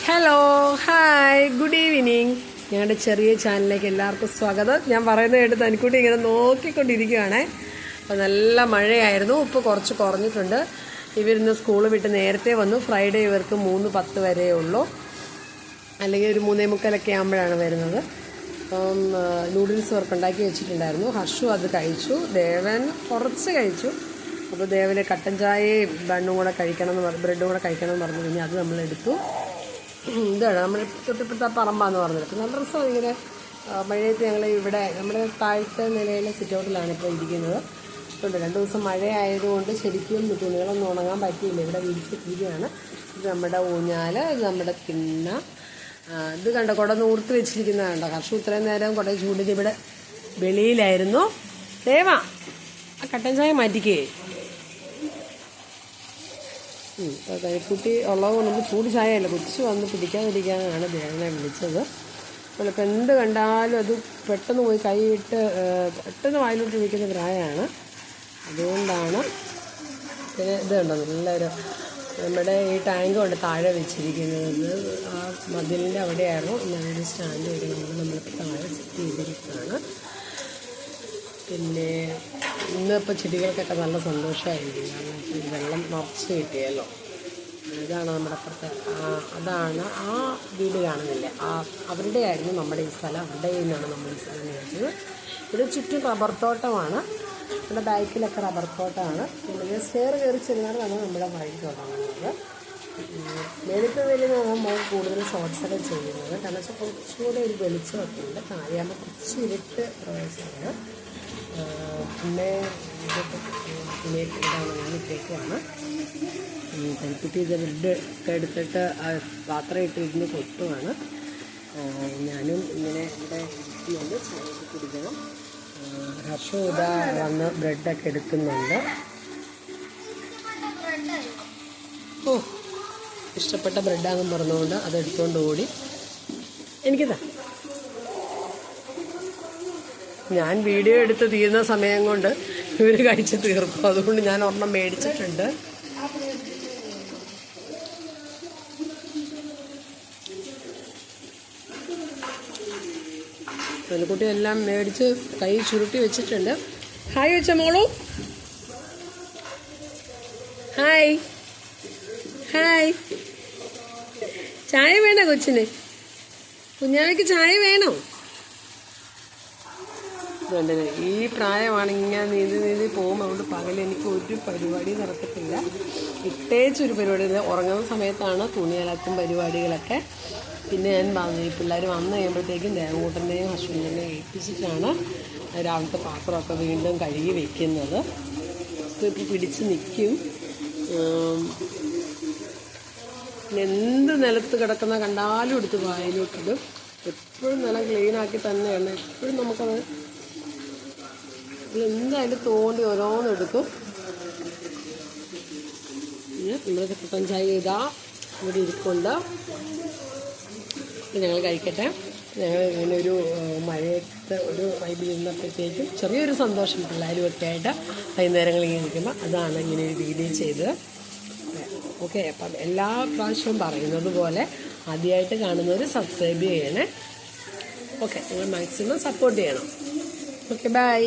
Hello hi good evening. ഞങ്ങളുടെ ചെറിയ ചാനലിലേക്ക് എല്ലാവർക്കും സ്വാഗതം. ഞാൻ പറയുന്നത് കേട്ട് തനിക്കൂട്ടി ഇങ്ങനെ നോക്കിക്കൊണ്ടിരിക്കുകയാണ്. അപ്പോൾ നല്ല മഴയായിരുന്നു, ഇപ്പോൾ കുറച്ച് കുറഞ്ഞിട്ടുണ്ട്. ഇവരിന്ന് സ്കൂൾ വിട്ട് നേരത്തെ വന്നു. ഫ്രൈഡേ ഇവർക്ക് 3:10 വരെ ഉള്ളൂ, അല്ലെങ്കിൽ ഒരു 3:45 ആകുമ്പോഴാണ് വരുന്നത്. അപ്പം നൂഡിൽസ് വർക്ക് ഉണ്ടാക്കി വെച്ചിട്ടുണ്ടായിരുന്നു. ഹർഷു അത് കഴിച്ചു, ദേവൻ കുറച്ച് കഴിച്ചു. അപ്പോൾ ദേവന് കട്ടൻ ചായയും ബണ്ണും കൂടെ കഴിക്കണമെന്ന് ബ്രെഡും കൂടെ കഴിക്കണമെന്ന് പറഞ്ഞു. പിന്നെ അത് നമ്മളെടുത്തു. ഇതാണ് നമ്മൾ തൊട്ടിപ്പുറത്തെ പറമ്പാന്ന് പറഞ്ഞത്. അപ്പം നല്ല രസമാണ് ഇങ്ങനെ മഴയത്ത്. ഞങ്ങൾ ഇവിടെ നമ്മുടെ താഴത്തെ നിലയിലെ സിറ്റൗട്ടിലാണ് ഇപ്പോൾ ഇരിക്കുന്നത്. ഉണ്ട് 2 ദിവസം മഴയായതുകൊണ്ട് ശരിക്കും തുണികളൊന്നും ഉണങ്ങാൻ പറ്റിയില്ല. ഇവിടെ വിരിച്ചിരിക്കുകയാണ്. ഇത് നമ്മുടെ ഊഞ്ഞാൽ, ഇത് നമ്മുടെ തിണ്ണ. ഇത് കണ്ടോ, കുട നൂർത്ത് വെച്ചിരിക്കുന്നത് കണ്ടോ. ഹർഷു ഇത്രയും നേരം കുട ചൂടിൽ ഇവിടെ വെളിയിലായിരുന്നു. ദേവാ ആ കട്ടൻ ചായ മാറ്റിക്കേ. കുട്ടി ഉള്ളത് നമുക്ക് ചൂട് ചായയല്ല, കൊച്ചു വന്ന് പിടിക്കാതിരിക്കാനാണ് ദേവനെ വിളിച്ചത്. നമ്മളിപ്പോൾ എന്ത് കണ്ടാലും അത് പെട്ടെന്ന് പോയി കൈയിട്ട് പെട്ടെന്ന് വായിലോട്ട് വിളിക്കുന്ന പ്രായമാണ്. അതുകൊണ്ടാണ്. പിന്നെ ഇത് കണ്ടോ, നല്ലൊരു നമ്മുടെ ഈ ടാങ്ക് കൊണ്ട് താഴെ വെച്ചിരിക്കുന്നത്. ആ മതിലിൻ്റെ അവിടെയായിരുന്നു. ഞാനൊരു സ്റ്റാൻഡ് വരുന്നത് നമ്മളിപ്പോൾ താഴെ സെറ്റ് ചെയ്തിരിക്കുകയാണ്. പിന്നെ ഇന്നിപ്പോൾ ചെടികൾക്കൊക്കെ നല്ല സന്തോഷമായിരിക്കും, കാരണം വെള്ളം നിറച്ച് കിട്ടിയല്ലോ. ഇതാണ് നമ്മുടെ അപ്പുറത്തെ, അതാണ് ആ വീട് കാണുന്നില്ല, അവരുടെ ആയിരുന്നു നമ്മുടെ ഈ സ്ഥലം. അവരുടെ നിന്നാണ് നമ്മൾ ഈ സ്ഥലം മേടിച്ചത്. ഇവിടെ ചുറ്റും റബ്ബർ തോട്ടമാണ്. നമ്മുടെ ബാക്കിലൊക്കെ റബ്ബർ തോട്ടമാണ്. പിന്നെ സ്റ്റെയർ കയറി ചെല്ലുന്നതാണ് നമ്മുടെ വഴി തുടങ്ങുന്നത്. വെളുത്ത നമ്മൾ കൂടുതൽ ഷോർട്ട്സൊക്കെ ചെയ്യുന്നത്, കാരണം വെച്ചാൽ കുറച്ചുകൂടെ ഒരു വെളിച്ചമൊക്കെ ഉണ്ട്. താഴെയാകുമ്പോൾ കുറച്ച് ഇരുട്ട് പ്രവേശമാണ്. പിന്നെ ഞാനിട്ടേക്കുവാണ്. തനിക്കുട്ടി ഇത് ബ്രെഡ് ഒക്കെ എടുത്തിട്ട് പാത്രം ഇട്ടിരുന്ന് കൊട്ടുവാണ്. ഞാനും ഇങ്ങനെ ഇവിടെ ഇരിക്കുന്നുണ്ട്, ചായയൊക്കെ കുടിക്കണം. ഹർഷു ഇതാ വന്ന് ബ്രെഡൊക്കെ എടുക്കുന്നുണ്ട്. ഓ, ഇഷ്ടപ്പെട്ട ബ്രെഡാണെന്ന് പറഞ്ഞുകൊണ്ട് അതെടുത്തുകൊണ്ട് ഓടി. എനിക്കിതാ, ഞാൻ വീഡിയോ എടുത്ത് തീരുന്ന സമയം കൊണ്ട് ഇവർ കഴിച്ച് തീർക്കും. അതുകൊണ്ട് ഞാൻ ഒരെണ്ണം മേടിച്ചിട്ടുണ്ട്. പെൺകുട്ടി എല്ലാം മേടിച്ച് കൈ ചുരുട്ടി വെച്ചിട്ടുണ്ട്. ഹായ് വെച്ച മോളൂ, ഹായ് ഹായ്. ചായ വേണോ കൊച്ചിന്? കുഞ്ഞാവയ്ക്ക് ചായ വേണോ? ഈ പ്രായമാണ് ഇങ്ങനെ നീന്തി പോകുമ്പോൾ. അതുകൊണ്ട് പകൽ എനിക്ക് ഒരു പരിപാടി നടക്കത്തില്ല. ഇട്ടേച്ചൊരു പരിപാടി. ഉറങ്ങുന്ന സമയത്താണ് തുണി അലക്കും പരിപാടികളൊക്കെ. പിന്നെ ഞാൻ പറഞ്ഞു, ഈ പിള്ളേർ വന്നു കഴിയുമ്പോഴത്തേക്കും ദേവകൂട്ടൻ്റെയും ഹസ്ബൻഡിൻ്റെയും ഏൽപ്പിച്ചിട്ടാണ് രാവിലത്തെ പാത്രമൊക്കെ വീണ്ടും കഴുകി വെക്കുന്നത്. ഇപ്പോൾ പിടിച്ച് നിൽക്കും. എന്ത് നിലത്ത് കിടക്കുന്ന കണ്ടാലും എടുത്ത് വായിലോട്ടിടും. എപ്പോഴും നിലം ക്ലീനാക്കി തന്നെയാണ്. എപ്പോഴും നമുക്കത് എന്തായാലും തോണ്ടി ഓരോന്നെടുക്കും. പിന്നെ നമ്മളത് കട്ടൻ ചായ ഇതാ ഇവിടെ ഇരിക്കുന്നുണ്ട്. ഞങ്ങൾ കഴിക്കട്ടെ. ഞങ്ങൾ ഇങ്ങനെ ഒരു മഴയത്ത് ഒരു വൈബിൽ ഇരുന്നപ്പോഴത്തേക്കും ചെറിയൊരു സന്തോഷം പിള്ളേരും ഒക്കെ ആയിട്ട് വൈകുന്നേരങ്ങളിൽ ഇങ്ങനെ ഇരിക്കുമ്പോൾ അതാണ് ഇങ്ങനെ ഒരു വീഡിയോ ചെയ്തത്. ഓക്കെ, അപ്പം എല്ലാ പ്രാവശ്യവും പറയുന്നത് പോലെ ആദ്യമായിട്ട് കാണുന്നവർ സബ്സ്ക്രൈബ് ചെയ്യണേ. ഓക്കെ, നിങ്ങൾ മാക്സിമം സപ്പോർട്ട് ചെയ്യണം. Okay, by.